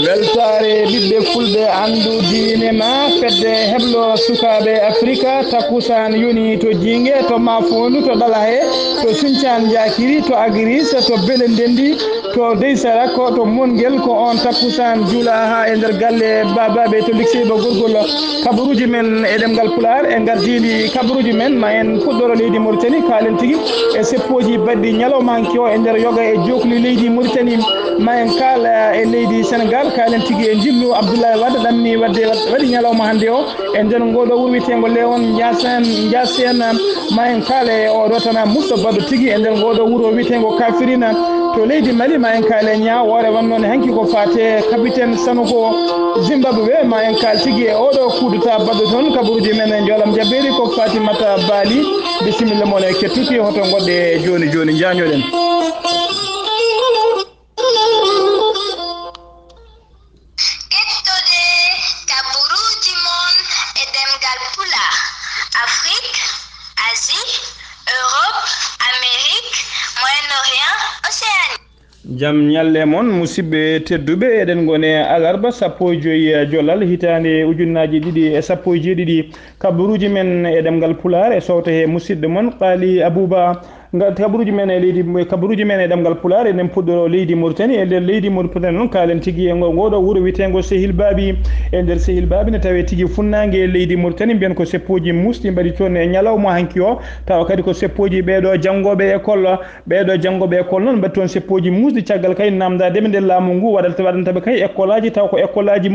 weltare ɓiɓɓe fulɓe andu diine ma fedde heblo sukaɓe africa takkusan yoni to jingue to mafondu to ɗalahe to suñcan jakiri to agris to beele ndendi to deysara ko to monguel ko on takkusan juula ha e nder galle babaɓe to liksiɓe gorgol kabaruji men e ɗemgal pular e gardidi kabaruji men ma en fuɗɗoro leydi Mauritanie kalen tigui e seppoji badɗi ñalawma hanki o e nder yoga e jokli leydi Mauritanie ma en kala e leydi Sénégal kalen tigui e jillu Abdoulaye Wade ɗamni wadde waɗi ñalawma hande o e nder ngoɗo wuuro wiyetego Léon Ndiassane ma en kala e oɗo tana Moustapha Badou tigui e nder ngoɗo wuuro wiyetego Kafirina to leydi Mali ma en kaale ñaa woore wannone hanki ko fate capitaine Sanogo Zimbabwe ma en kaal tigui e oɗo kuudata baɗɗo toon kabaruji men e joolam jabberi ko Fatimata Bali bisimilla moon e kettuki hoto goɗɗe joni joni jañoɗen jam ñalle moon musidɓe tedduɓe eɗen gone alarba sappo e joyi joolal hitande ujunnaji ɗiɗi e sappo e jeeɗiɗi kabaruji men e ɗemgal pular e sowto he musidɗo moon Qaali Abouba kabaruji men e leydi kabaruji men e ɗemgal pular eɗen puɗɗoro leydi Mauritanie e nder leydi Mauritanie noon kalen tigui e ngoɗo wuuro wiyetego Sehil Babi e nder Sehil Babi ne tawe tigui funnague e leydi Mauritanie mbiyen ko seppoji musɗi mbaɗi toon e ñalawma hanki o tawa kadi ko seppoji ɓeɗo janggoɓe école noon mbaɗi toon seppoji musɗi caggal kay namdadeɓe nder laamu ngu waɗantaɓe kay école aji taw ko école aji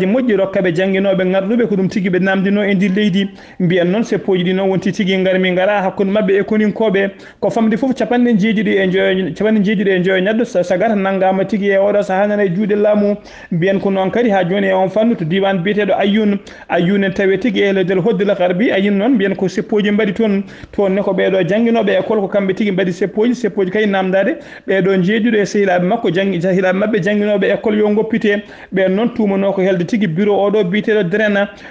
moƴƴi rokkaɓe jangguinoɓe ngarɗuɓe ko ɗum tigui ɓe namdino e nder leydi mbiyen noon seppoji ɗi noon wonti tigui garmi gara hakkude mabɓe e koninkoɓe ko famde foof capanɗe jeeɗiɗi e joyo ñaddo sagata nanggama tigui e oɗo saaha nana e juuɗe laamu mbiyen ko noon kadi ha joni e on fannu to diwan biyeteɗo Ayoune en tawi tigui e nder hoddila harbi ayin noon mbiyen ko seppoji mbaɗi toon ne ko ɓeɗo jangguinoɓe école ko kamɓe tigui mbaɗi seppoji kay namdade ɓeɗo jeejuɗo e sehilaɓe makko sehilaɓe mabɓe jangguinoɓe école yo goppite ɓen noon tumano ko helde tigui bureau oɗo biyeteɗo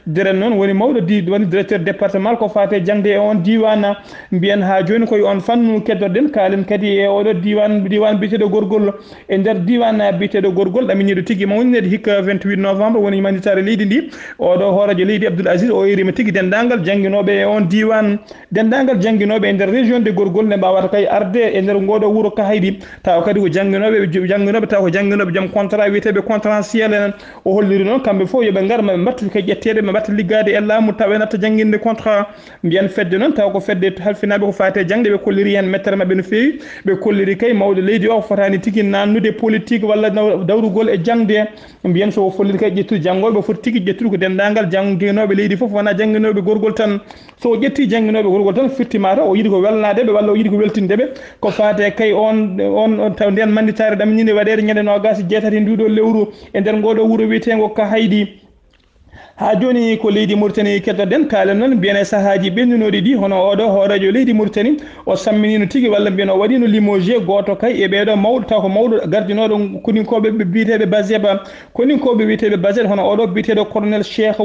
Dren noon woni mawɗo woni directeur départemental ko fate jangde e on diwan mbiyen ha joni koye on fannu keddoɗen kalen kadi e oɗo diwan biyeteɗo gorgol e nder diwan biyeteɗo gorgol ɗaminiɗo tigui mawnede hikka 28 novembre woni manditare leydi ndi oɗo horajo leydi Abdoul Aziz o yerima tigui dendagal jangguinoɓe e on diwan dendagal jangguinoɓe e nder région de gorgol ne mbawata kay arde e nder ngoɗo wuuro Kahaydi taw kadi ko jangguinoɓe taw ko jangguinoɓe joom contrat wiyeteɓe contractuel en o holliri noon kamɓe fof yooɓe gar maɓe mbattu kay ƴettede ɓe mbatta liggade e laamu taw natta jangguinde contrat mbiyen fedde noon taw ko fedde halfinaɓe ko fate jangde ɓe kolliri hen mettere mabɓe no fewi ɓe kolliri kay mawɗo leydi o fotani tigui nannude politique walla dawrugol e jangde mbiyen so folliri kay ƴettude janggoɓe ɓe foti tigui ƴettude ko dendagal jangguinoɓe leydi foof wona jangguinoɓe gorgol tan so ƴetti jangguinoɓe gorgol tan firtima ta o yiiɗi ko welnadeɓe walla o yiiɗi ko weltindeɓe ko fate kay on taw nden manditare ɗamninde waɗede ñande nogas jeetati nduɗo lewru e nder ngoɗo wuuro wiyetego Kahaydi ha joni ko leydi Mauritanie keddoɗen kalen noon mbiyen e sahaji ɓennunoɗi ɗi hono oɗo horajo leydi Mauritanie o samminino tigui walla mbiyen o waɗino limogé goto kay e ɓeɗo mawɗo taw ko mawɗo gardinoɗo koninkoɓe biyeteɓe Bazeba koninkoɓe wiyeteɓe Bazeba hono oɗo biyeteɗo colonel Cheikh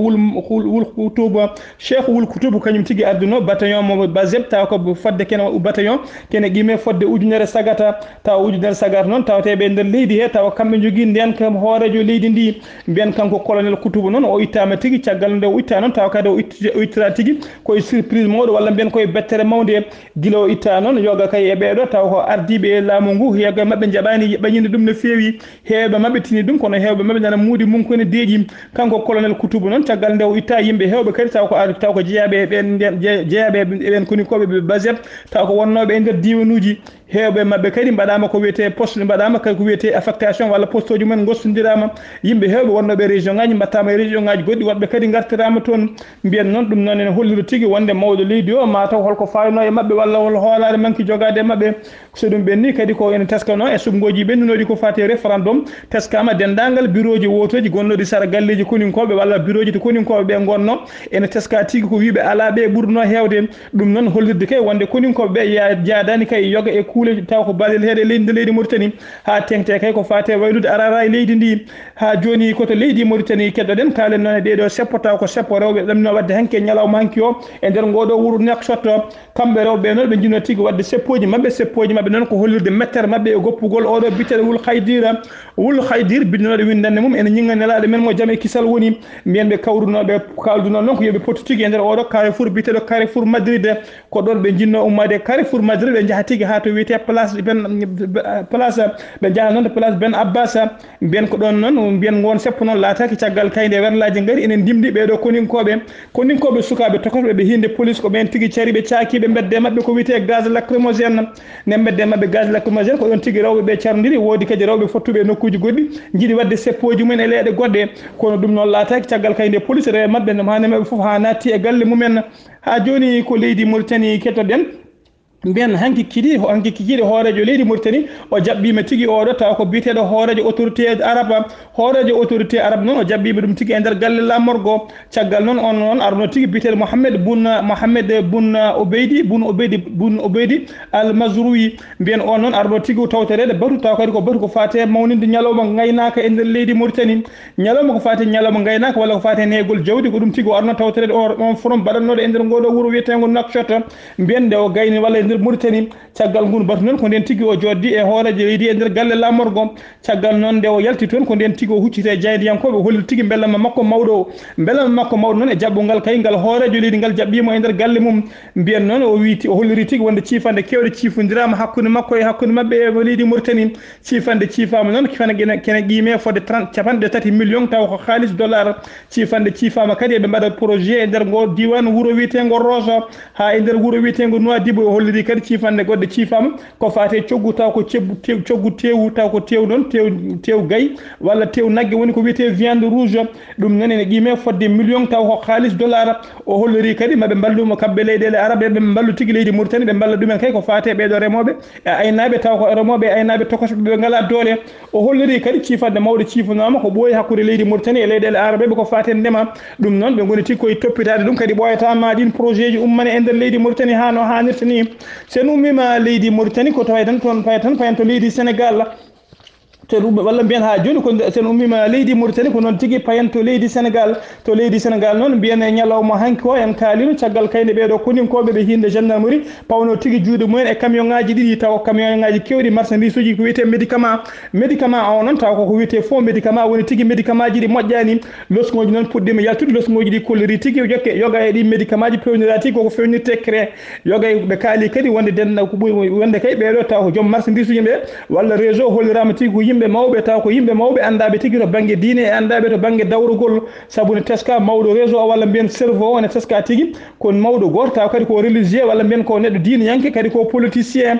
Wul Koutoub kañum tigui arduno bataillon mo Bazeb taw ko fodde kene bataillon kene qime fodde ujunere sagata taw ujunere sagata noon tawateɓe nder leydi he taw kamɓe jogui nden kam horajo leydi ndi mbiyen kanko colonel Koutoub noon o ittama tigui caggal nde o itta noon taw kadi o ittira tigui koye surprise mawɗo walla mbiyen koye bettere mawde guila o itta noon yoga kay e ɓeɗo taw ko ardiɓe e laamu ngu hewɓe mabɓe jaɓani ɓañinde ɗum no fewi hewɓe mabɓe tini ɗum kono hewɓe mabɓe nana muudi mum kone deeƴi kanko colonel Koutoub noon caggal nde o itta yimɓe hewɓe kadi taw ko jeeyaɓe ɓen konikoɓe ɓe Bazeb taw ko wonnoɓe e nder diwanuji hewɓe mabɓe kadi mbaɗama ko wiyete poste mbaɗama kadi ko wiyete affectation walla poste uji mumen gostodirama yimɓe hewɓe wonnoɓe région ngaji mbattama e région ngaji goɗɗi woɗɓe kadi gartirama toon mbiyen noon ɗum noon ene holliri tigui wonde mawɗo leydi o mataw holko fayno e mabɓe walla hol hoolare manque jogade e mabɓe so ɗum ɓenni kadi ko ene teskano e sumgoji ɓennunoɗi ko fati référendum teskama dendagal bureau ji wotoji gonnoɗi sara galleji koninkoɓe walla bureau ji to koninkoɓe ɓe gonno ene teska tigui ko wiɓe ala ɓe ɓurno hewde ɗum noon hollirde kay wonde koninkoɓe ɓe jaadani kay yoga e kuule taw ko balel heeɗe leydi Mauritanie ha tengte kay ko fate waylude arara e leydi ndi ha joni koto leydi Mauritanie keddoɗen kalen noon e ɓeeɗo seppo taw ko seppo rewɓe ɗamno wadde hanke ñalawma hanki o e nder ngoɗo wuuro Nouakchott kamɓe rewɓe noon ɓe jinno tigui wadde seppoji mabɓe noon ko hollirde mettere mabɓe e goppugol oɗo biteɗo Wul Haydira binnoɗo windande mum ene ñinga nelaɗo men mo jaam e kisal woni mbiyen ɓe kawrunoɓe kalduno noon ko yoɓe poti tigui e nder oɗo Carrefour biteɗo Carrefour Madrid ko ɗon ɓe jinno ummade Carrefour Madrid ɓe jaaha tigui ha to wiyete place ɓe jaaha noon to place Ben Abbas mbiyen ko ɗon noon mbiyen gon seppo noon laataki caggal kayde werlaji gaari enen dimdi ɓeɗo koninkoɓe sukaɓe tokotoɓe ɓe hinde police ko ɓen tigui caari ɓe caakiɓe bedde mabɓe ko wiyete gaz lacrymogène ne bedde mabɓe gaz lacrymogène ko ɗon tigui rewɓe ɓe carndiri woodi kadi rewɓe fottuɓe nokkuji goɗɗi jiiɗi wadde seppoji mumen e leeɗe goɗɗe kono ɗum noon laataki caggal kayde police rewe mabɓe no hande mabɓe foof ha natti e galle mumen ha joni ko leydi Mauritanie kettoɗen mbiyen hanki kikiɗe hoorejo leydi Mauritanie o jaɓɓima tigui oɗo taw ko biteɗo hoorejo autorité arabe noon o jaɓɓima ɗum tigui e nder galle lammorgo caggal noon on noon arno tigui biteɗo Mohamed Boun Obeydi Al Mazroui mbiyen on noon arno tigui tawtorede batu taw kadi ko batu ko fate mawninde ñalawma gaynaka e nder leydi Mauritanie ñalawma ko fate ñalawma gaynaka walla ko fate neygol jawdi ko ɗum tigui o arno tawtorede on forum baɗannoɗo e nder ngoɗo wuuro wiyetego Nouakchott mbiyen nde o gayni walla Mauritanie caggal ngun batu noon ko nden tigui o joddi e hoorejo leydi e nder galle lammorgo caggal noon nde o yalti toon ko nden tigui o huccite jaydiyankoɓe holli tigui bellama makko mawɗo noon e jaɓɓungal kay ngal hoorejo leydi ngal jaɓɓimo e nder galle mum mbiyen noon o holliri tigui wonde ciifande kewɗe ciifodirama hakkude makko e hakkude mabɓe e leydi Mauritanie ciifande ciifama noon kene qime fodde 30 millions taw ko halis dollar ciifande ciifama kadi eɓe mbaɗa projet e nder ngo diwan wuuro wiyetego Rosso ha e nder wuuro wiyetego Nouadhibou o holliri kadi ciifande goɗɗe ciifama ko fate coggu taw ko coggu tewu taw ko tew noon tew gayi walla tew nagge woni ko wiyete viande rouge ɗum noon ene qime fodde million taw ko halis dollar o holliri kadi maɓe mballuma kamɓe leyɗele arabe ɓe mballu tigui leydi Mauritanie ɓe mballa ɗumen kay ko fate ɓeɗo remoɓe e aynaɓe taw ko remoɓe e aynaɓe tokosoɓe ɓe ngala doole o holliri kadi ciifande mawɗo ciifanama ko ɓooyi hakkude leydi Mauritanie e leyɗele arabe ɓe ko fate ndema ɗum noon ɓe goni tigui koye toppitade ɗum kadi ɓoyatama ɗin projet ji ummane e nder leydi Mauritanie ha no hannirta ni sen ummima leydi Mauritanie ko taway tan toon fayen to leydi Sénégal to walla mbiyen ha joni ko sen ummima leydi Mauritanie ko noon tigui payen to leydi Sénégal noon mbiyen e ñalawma hanki o en kaalino caggal kayne ɓeɗo koninkoɓe ɓe hinde gendarmerie pawno tigui juuɗe mumen e camion ngaji ɗiɗi taw camion ngaji kewɗi marchandise uji ko wiyete médicament o noon taw koko wiyete faux médicament woni tigui médicament ji ɗi moƴƴani losgoji noon puɗɗima yaltude losgoji ɗi kolliri tigui yoga e ɗi médicament ji pewnira tigui koko fewnirte cré yoga ɓe kaali kadi wonde denna ko ɓuuri wonde kay ɓeɗo taw ko joom marchandise uji ɓe walla réseau hollirama tigui ko yimɓe mawɓe taw ko yimɓe mawɓe andaɓe tigui to banggue diine e andaɓe to banggue dawrugol saabu ne teska mawɗo réseau o walla mbiyen cerveau o ne teska tigui ko mawɗo goto taw kadi ko religieux walla mbiyen ko neɗɗo diine yanke kadi ko politicien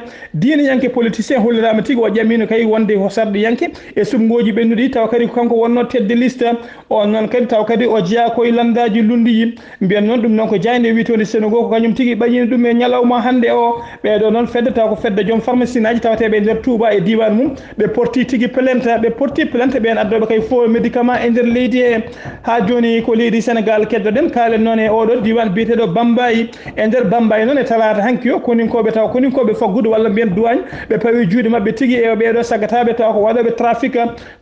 hollirama tigui o ƴamino kay wonde ko sarɗo yanke e sumgoji ɓennuɗi taw kadi kanko wonno tedde liste on noon kadi taw kadi o jeeya koye landaji lundiyi mbiyen noon ɗum noon ko jayde witode Sénégal ko kañum tigui ɓañino ɗum e ñalawma hande o ɓeɗo noon fedde taw ko fedde joom pharmacie naji tawateɓe e nder Touba e diwan mum ɓe porti tigui plainte ɓen addoɓe kay faux médicament e nder leydi e ha joni ko leydi Sénégal keddoɗen kaalen noon e oɗo diwan biyeteɗo Bambayi e nder Bambayi noon e talata hanki o koninkoɓe faggudu walla mbiyen douane ɓe pawi juuɗe mabɓe tigui e ɓeɗo saggataɓe taw ko waɗoɓe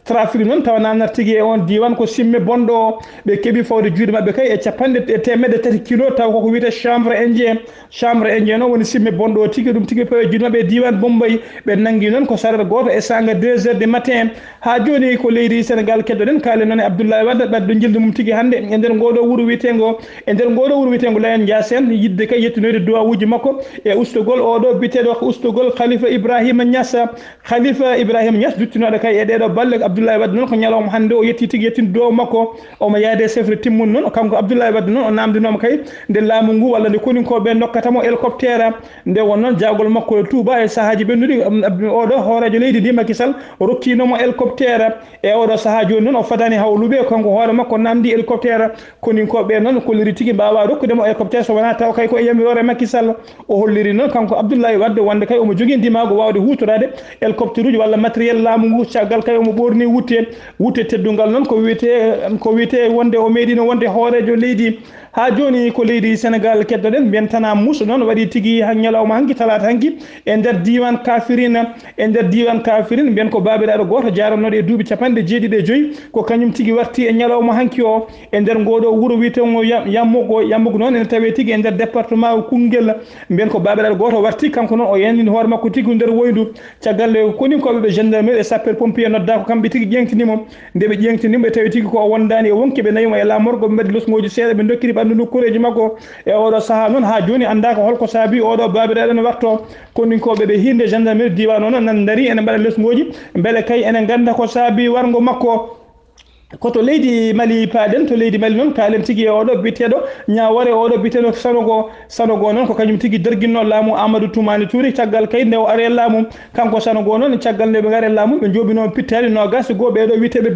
trafic noon taw namnata tigui e on diwan ko simme bonɗo o ɓe keeɓi fawde juuɗe mabɓe kay e temedde 3 kilo taw koko wiyete chambre indien noon woni simme bonɗo o tigui ɗum tigui pawi juuɗe mabɓe e diwan Bambayi ɓe nangui noon ko saret goto e sanga 2 heures du matin ha joni ko leydi Sénégal keddoɗen kaalen noon e Abdoulaye Wade ɓadɗo jildu mum tigui hande e nder ngoɗo wuuro wiyetego Layen Ndiassane yidde kay yettinoyde duwawuji makko e ustogol oɗo biteɗo ko ustogol Khalifa Ibrahima Niass duttinoɗo kay e ɗeɗo balle Abdoulaye Wade noon ko ñalawma hande o yetti tigui yettinde duwaw makko omo yaade sefre timmun noon kanko Abdoulaye Wade noon o namdinoma kay nde laamu ngu walla nde koninkoɓe dokkatamo hélicoptère nde won noon jagol makko e Touba e sahaji ɓennuɗi oɗo hoorejo leydi ndi Macky Sall rokkinomo hélicoptère e oɗo saaha joni noon o fadani hawluɓe kanko hoore makko namdi hélicoptère koninkoɓe noon kolliri tigui mbawa rokkudemo hélicoptère so wona taw kay ko yamirore Macky Sall o holliri noon kanko Abdoulaye Wade wonde kay omo jogui ndimago wawde hutorade hélicoptère uji walla matériel laamu ngu caggal kay omo ɓorni wutte teddungal noon ko wiyete wonde o meeɗino wonde hoorejo leydi ha joni ko leydi Sénégal keddoɗen mbiyen tana Moussa noon waɗi tigui ñalawma hanki talata hanki e nder diwan Kafirine mbiyen ko babiraɗo babiraɗo goto jarannoɗo e duuɓi 75 ko kañum tigi warti e ñalawma hanki o e nder ngoɗo wuuro wiyetego yammugo noon ene tawe tigi e nder département Koungheul mbiyen ko babiraɗo goto warti kanko noon o yandini hoore makko tigi nder woydu caggal koni koɓe gendarmerie e sapeur pompier nodda ko kamɓe tigi ƴeŋtinimo nde ɓe ƴeŋtinimo ɓe tawi tigi ko wondani e wonki ɓe nayimo e lamorgo ɓe mbaɗi losgoji seeɗa ɓe dokkiri ɓandu nokkureji makko e oɗo saaha noon ha joni andaka holko saabi oɗo babiraɗo ne watto koninkoɓe ɓe hinde gendarmerie diwan o noon nan daari ene mbaɗa losgoji beele kay ene ganda ko saabi wargo makko koto leydi Mali paaden to leydi Mali noon kaalen tigi e oɗo biteɗo ñawore oɗo biteɗo sanogo noon ko kañum tigi derguinno laamu Amadou Toumani Touré caggal kay nde o ari e laamu kanko sanogo noon caggal nde ɓe gari e laamu ɓe jooɓino pittali nogas go ɓeɗo witeɓe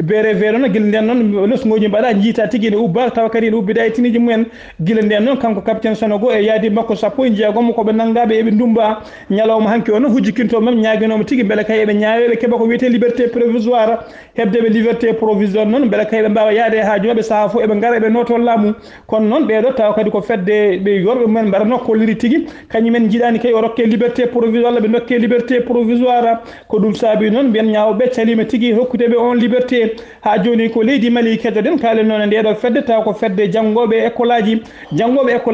beere vere noon guila nden noon losgoji mbaɗa jiita tigi ne ubba tawa kadi ne ubbida e tiniji mumen guila nden noon kanko capitaine sanogo e yaadi makko sappo e jeegom koɓe nanggaɓe eɓe dumba ñalawma hanki o noon hujjikinto mam ñaguinomo tigi beele kay eɓe ñaawe ɓe keeɓa ko wiyete liberté provisoire hebdeɓe liberté provisoire noon beele kay ɓe mbawa yaade ha joni ɓe saaha fof eɓe gara eɓe noto laamu kono noon ɓeɗo tawa kadi ko fedde ɓe yorɓe mumen mbaɗano kolliri tigui kañumen jiiɗani kay o rokke liberté provisoire ɓe dokke liberté provisoire ko ɗum saabi noon mbiyen ñawoɓe calima tigui hokkudeɓe on liberté ha joni ko leydi Mali keddoɗen kaalen noon e ndeɗo fedde tawa ko fedde janggoɓe école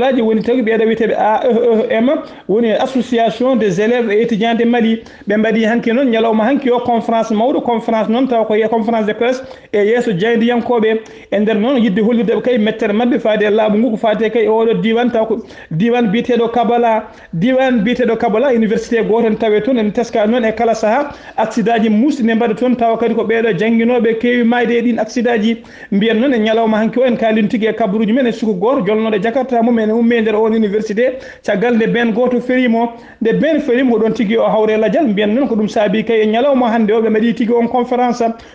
aji woni tagui ɓeɗo wiyeteɓe AEM woni association des élèves et étudiants de Mali ɓe mbaɗi hanki noon ñalawma hanki o conférence mawɗo conférence noon tawa ko conférence de presse e yesso jeydiyankoɓe e nder noon yidde hollideɓe kay mettere mabɓe faade e laamu ngu ko faate kay oɗo diwan taw ko diwan biyeteɗo Kabala université goto en tawe toon en teska noon e kala saaha accident ji musɗi ne mbaɗa toon tawa kadi ko ɓeɗo jangguinoɓe keewi mayde e ɗin accident ji mbiyen noon e ñalawma hanki o en kalin tigui e kabaruji men e suku goto jolnoɗo jakarta mum ene umme nder on université caggal nde ben goto ferimo ko ɗon tigui o hawre ladial mbiyen noon ko ɗum saabi kay e ñalawma hande o ɓe mbaɗi tigui on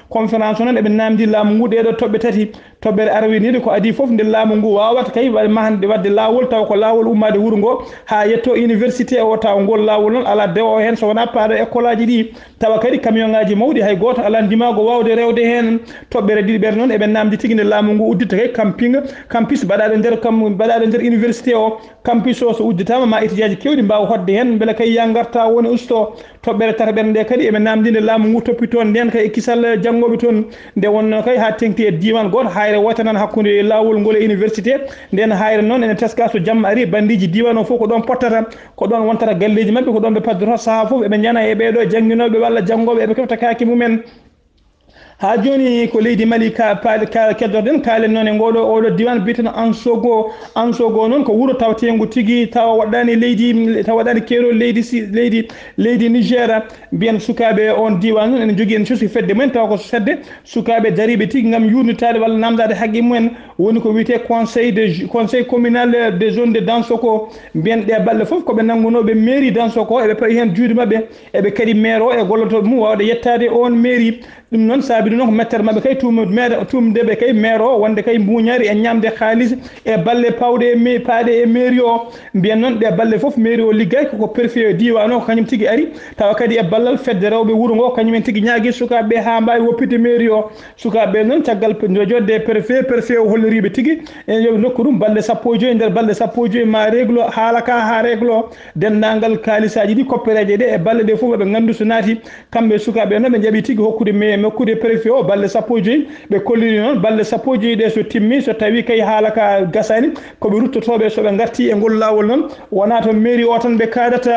conférence noon eɓe namdi laamu ngu ɗeɗo toɓɓe tati toɓɓere arwinide ko adi foof nde laamu ngu wawata kay mahande wadde lawol taw ko lawol ummade wuuro ngo ha yetto université o taw ngol lawol noon ala dewo hen so wona paaɗo école aji ɗi tawa kadi camion ngaji mawɗi hay goto ala ndimago wawde rewde hen toɓɓere ɗiɗi ɓere noon eɓe namdi tigui nde laamu ngu uddita kay campus mbaɗaɗo nder université o campus o so udditama ma étudiant ji kewɗi mbawa hodde hen beele kay ya garta woni usto toɓɓere tataɓere nde kadi eɓe namdi nde laamu ngu toppito nden kay e kisal janggoɓe toon nde wonno kay ha tengti e diwan goto hayre wote nan hakkude lawol ngol e université nden hayre noon ene teska so jamma ari bandiji diwan o fof ko ɗon pottata ko ɗon wontata galleji mabɓe ko ɗon ɓe paddoto saaha foof eɓe jana e ɓeɗo jangguinoɓe walla janggoɓe eɓe kefta kaki mumen ha joni ko leydi Mali keddorɗen kaalen noon e ngoɗo oɗo diwan biyeteno Ansogo noon ko wuuro tawtengu tigui tawa waɗɗani keerol leydi Niger mbiyen sukaɓe on diwan noon ene jogui en cuusi fedde mumen tawa ko fedde sukaɓe dariɓe tigui gam yurnitade walla namdade haqqi mumen woni ko wiyete conseil communal des zones de Dansoko mbiyen ɗe balɗe foof koɓe nanggunoɓe mairie Dansoko eɓe payi hen juuɗe mabɓe eɓe kadi maire o e gollotoɓe mum wawde yettade on mairie ɗum noon saabi ɗum noon ko mettere mabɓe kay tumdeɓe kay maire o wonde kay mbuñari e ñamde haalis e balle paaɗe e mairie o mbiyen noon ɗe balle foof mairie o liggay koko préfet diwan o ko kañum tigui ari tawa kadi e ballal fedde rewɓe wuuro ngo kañumen tigui ñaagui sukaɓeɓe ha mbawi woppide mairie o sukaɓeɓe noon caggal jodde préfet o holliriɓe tigui en yoɓe nokku ɗum balɗe 15 nder balɗe 15 ma réglo haala ka ha réglo dendagal kalisaji ɗi koppereje ɗe e balle ɗe foof eɓe gandu so naati kamɓe sukaɓe noon ɓe jaaɓi tigui hokkude préfet o balle 15 ɓe kolliri noon balle 15 ɗe so timmi so tawi kay haala ka gasani koɓe ruttotoɓe soɓe garti e ngol lawol noon wona to mairie o tan ɓe kadata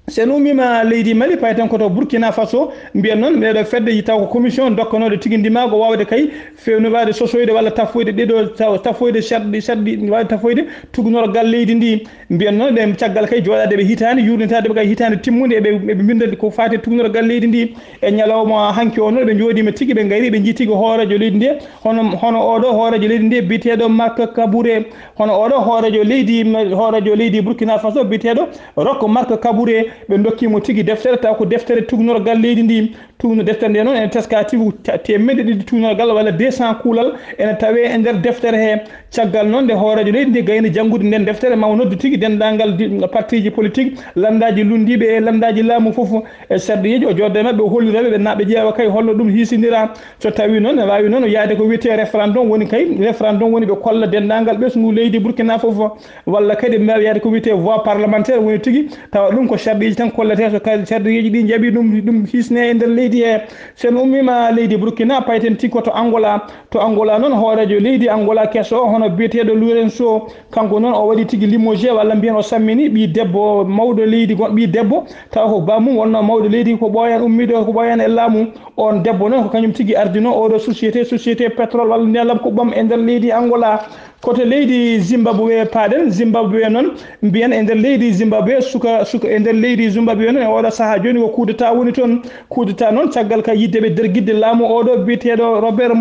sen ummima leydi Mali payi tan koto Burkina Faso mbiyen noon ɓeɗo fedde taw ko commission dokkanoɗo tigui ndimago wawde kay fewnowade sosoyde walla tafoyde ɗiɗo tafoyde sharɗi wawde tafoyde tugnorgal leydi ndi mbiyen noon ɓe caggal kay joɗade ɓe hitande yurnitadeɓe kay hitande timmude eɓe bindade ko fati tugnorgal leydi ndi e ñalawma hanki o noon ɓe joɗima tigui ɓe gari ɓe jii tigui hoorejo leydi ndi hono oɗo hoorejo leydi ndi biteɗo Marc Kabouré hono oɗo hoorejo leydi Burkina Faso biteɗo Roch Marc Kabouré ɓe dokkimo tigui deftere taw ko deftere tugnorgal leydi ndi tuuno deftere nde noon ene teska tigu temedde ɗiɗi tuunorgal walla 200 kuulal ene tawe e nder deftere he caggal noon nde hoorejo leydi ndi gayno janngude nden deftere maw noddu tigi dendagal parti ji politique landaji lundiɓe e landaji laamu fof e sarɗiyeji o jodde mabɓe o hollireɓe ɓe naɓe ƴeewa kay holno ɗum hiisindira so tawi noon ne wawi noon yaade ko wiyete référendum woni kay référendum woni ɓe kolla dendagal ɓesgu leydi Burkina fof walla kadi mbawi yaade ko wiyete voix parlementaire woni tigi tawa ɗum ko sarɗiji tan kollete so sarɗiyeji ɗi jaaɓi ɗum hisne e nder leydi he sen ummima leydi Burkina payten tigi koto Angola noon hoorejo leydi Angola kesso hono biyeteɗo Lourenço kanko noon o waɗi tigi limogé walla mbiyen o sammini ɓi debbo mawɗo leydi gon ɓi debbo tawa ko bamum wonno mawɗo leydi ko ɓooyan ummiɗo ko ɓooyan e laamu on debbo noon ko kañum tigi ardino oɗo société pétrole walla nelam ko ɓam e nder leydi Angola koto leydi Zimbabwe paaɗen Zimbabwe noon mbiyen e nder leydi Zimbabwe suka e nder leydi Zimbabwe noon e oɗo saaha joni ko coup d'état woni toon coup d'état noon caggal ka yiddeɓe derguidde laamu oɗo biyeteɗo Robert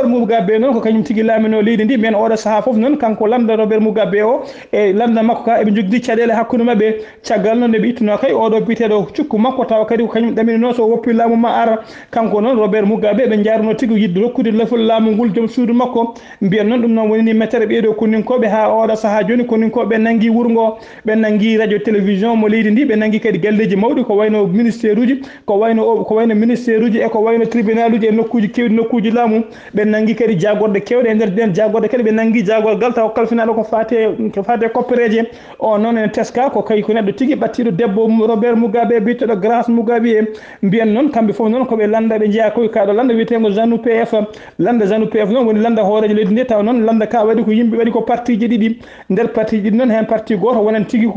Mugabe noon ko kañum tigi laamino leydi ndi men oɗo saaha foof noon kanko lamda Robert Mugabe o e lamda makko ka eɓe jogdi caɗele hakkude mabɓe caggal noon eɓe ittuno kay oɗo biyeteɗo cukku makko tawa kadi ko kañum ɗaminino so woppi laamu ma ara kanko noon Robert Mugabe ɓe jarno tigi yidde rokkude lefol laamu ngol joom suudu makko mbiyen noon ɗum noon woni ni mettere ɓeeɗo koninkoɓe ha oɗo saaha joni koninkoɓe nangui wurgo ɓe nangui radio télévision mo leydi ndi ɓe nangui kadi galleji mawɗi ko wayno ministére uji ko wayno ministére uji e ko wayno tribunal uji e nokkuji kewɗi nokkuji laamu ɓe nangui kadi jagorɗe kewɗe e nder den jagorɗe kadi ɓe nangui jagorgal taw kalfinaɗo ko fate koppereje o noon ene teska ko kay ko neɗɗo tigui ɓattiɗo debbo Robert Mugabe biteɗo Grace Mugabe e mbiyen noon kamɓe foof noon koɓe landa ɓe jeeya koye kaɗo landa wiyetego ZANU PF landa ZANU PF noon woni landa hoorejo leydi ndi taw noon landa ka waɗi ko yimɓe waɗi ko partiji ɗiɗi nder partiji ɗi noon hen parti goto wonan tigui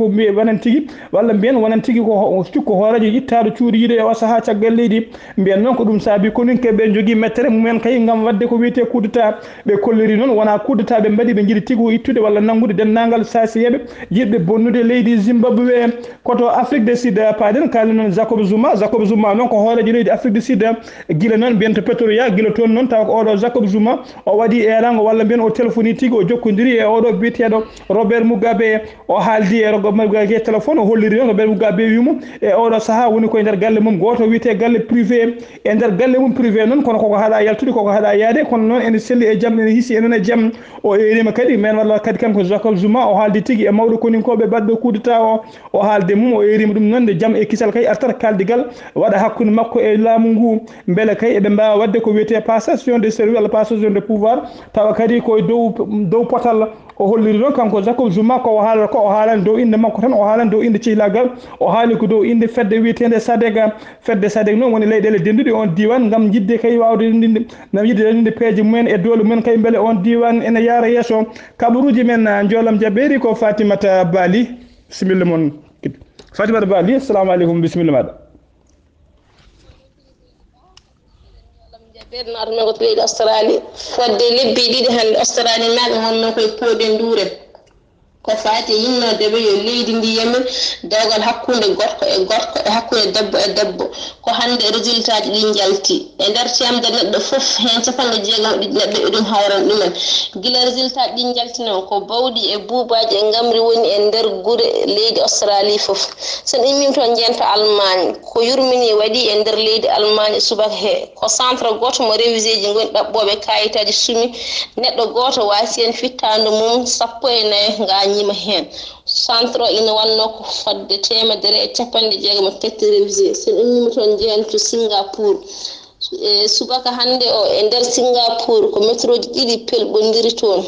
walla mbiyen wonan tigui ko cukko hoorejo ittaɗo cuuɗi yiiɗo e o saaha caggal leydi mbiyen noon ko ɗum saabi koninkeɓe jogui mettere mumen kay gam wadde ko wiyete coup d'état ɓe kolliri noon wona coup d'état ɓe mbaɗi ɓe jiiɗi tigui ittude walla nanggude dendagal sasiyeɓe yiɗɓe bonnude leydi Zimbabwe koto Afrique du Sud paaɗen kalni noon Jacob Zuma noon ko hoorejo leydi Afrique du Sud guila noon mbiyen to Pretoria guila toon noon tawa ko oɗo Jacob Zuma o waɗi erango walla mbiyen o téléphone tigui o jokkodiri e oɗo biyeteɗo Robert Mugabe o haaldi e Robert Mugabe téléphone o holliri noon Robert Mugabe wimo e oɗo saaha woni koye nder galle mum goto wiyete galle privé e nder galle mum privé noon kono koko haɗa yaltude koko haɗa yaade kono noon ene selli e jaam ene hiisi enen e jaam o erima kadi men walla kadi kanko Jacob Zuma o haaldi tigui e mawɗo koninkoɓe badɗo coup d'état o haalde mum o erima ɗum noon nde jaam e kisal kay artata kaldigal waɗa hakkude makko e laamu ngu beele kay eɓe mbawa wadde ko wiyete passation de service walla passation de pouvoir tawa kadi koye dow potal o holliri noon kanko Jacob Zuma ko o haalata ko o haalani dow inde makko tan o haalani dow inde cihlagal o haali ko dow inde fedde wiyetede SADC noon woni leyɗele denduɗe on diwan gam jidde kay wawde rendinde peeje mumen e doole mumen kay beele on diwan ene yaara yeeso kaɓaruji men joolam jaɓɓeri ko Fatimata Bali bisimilla moon Fatimata Bali assalamu aleykum bisimilla maɗa ɓeɗno arno ko leydi Australie fodde lebbi ɗiɗi hande Australie naɓe wonno koye pooɗe nduuren ko faati yimnodeɓe yo leydi ndi yamin dewgal hakkude gorko e hakkude debbo e debbo ko hande résultat ji ɗi jalti e nder temde neɗɗo foof hen capanɗe jeegom ɗiɗi neɗɗo e ɗum hawran ɗumen gila résultat ɗi jalti noon ko bawɗi e buubaji e gamri woni e nder guure leydi Australie foof sen immim toon jento Allemagne ko yurmini waɗi e nder leydi Allemagne subaka he ko centre goto mo révisé ji goni ɗaɓɓoɓe kayitaji sumi neɗɗo goto wasi hen fittande mum 14 ga ñima hen centre o ina wanno ko fodde temedere e capanɗe jeegom e tati révisé sen ummima toon jeento Singapour subaka hande o e nder Singapour ko métro ji ɗiɗi pelɓodiri toon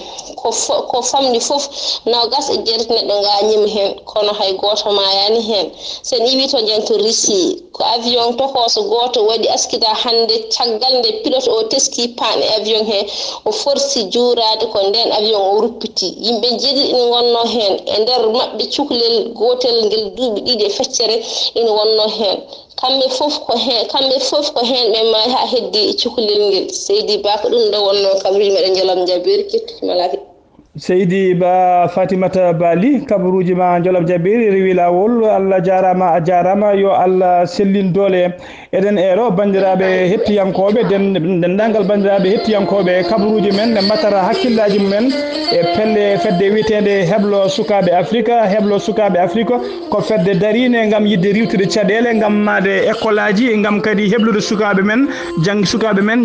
ko famɗi foof nogas e jeetati neɗɗo gañima hen kono hay goto mayani hen sen iwi to jeento Russie ko avion tokoso goto waɗi askida hande caggal nde pilote o teski pan e avion he o forsi juurade ko nden avion o ruppiti yimɓe jeeɗiɗi ina wonno hen e nder mabɓe cukalel gotel ngel duuɓi ɗiɗi e feccere ina wonno hen kamɓe fof ko hen ɓe ma ha heddi cukalel ngel Seydi Ba ko ɗum ɗo wonno kabaruji meɗen jalam jabberi kettimalaki seydi ba Fatimata Bali kabaruji ma jolam jabiri rewi lawol Allah jarama a jarama yo Allah sellin dole eden ero bandiraɓe hettiyankoɓe dendagal bandiraɓe hettiyankoɓe kabaruji men ne matara hakkillaji mumen e pelle fedde witende heblo sukaɓe Afrique ko fedde darine gam yidde riwtude caɗele gam made école aji gam kadi heblude sukaɓe men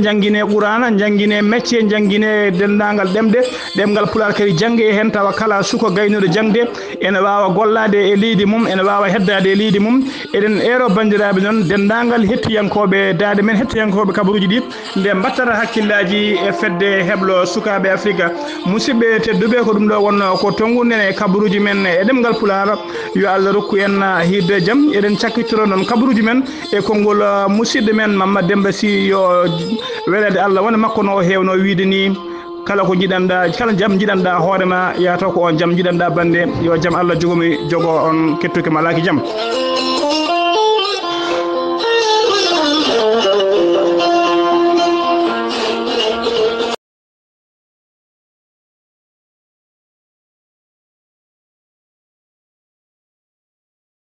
jangguine qur'ana jangguine métier jangguine dendagal ɗemgal pular kadi jangge hen tawa kala suko gaynude jangde ene wawa gollade e leydi mum ene wawa heddade e leydi mum eden ero bandiraɓe non dendagal hettiyankoɓe daade men hettiyankoɓe kabaruji ɗi nde battata hakkillaji e fedde heblo sukaɓe Afrique musidɓe tedduɓe ko ɗum ɗo wonno ko tongude e kabaruji men e ɗemgal pular yo Allah rokku en hidde jaam eɗen cakkitoro noon kabaruji men e konngol musidɗo men Mamadou Demba Sy yo welede Allah wona makko no hewno wiide ni kala ko jiɗanɗa kala jaam jiɗanɗa hoorema yataw ko on jaam jiɗanɗa bande yo jaam Allah jogo on kettuke malaki jaam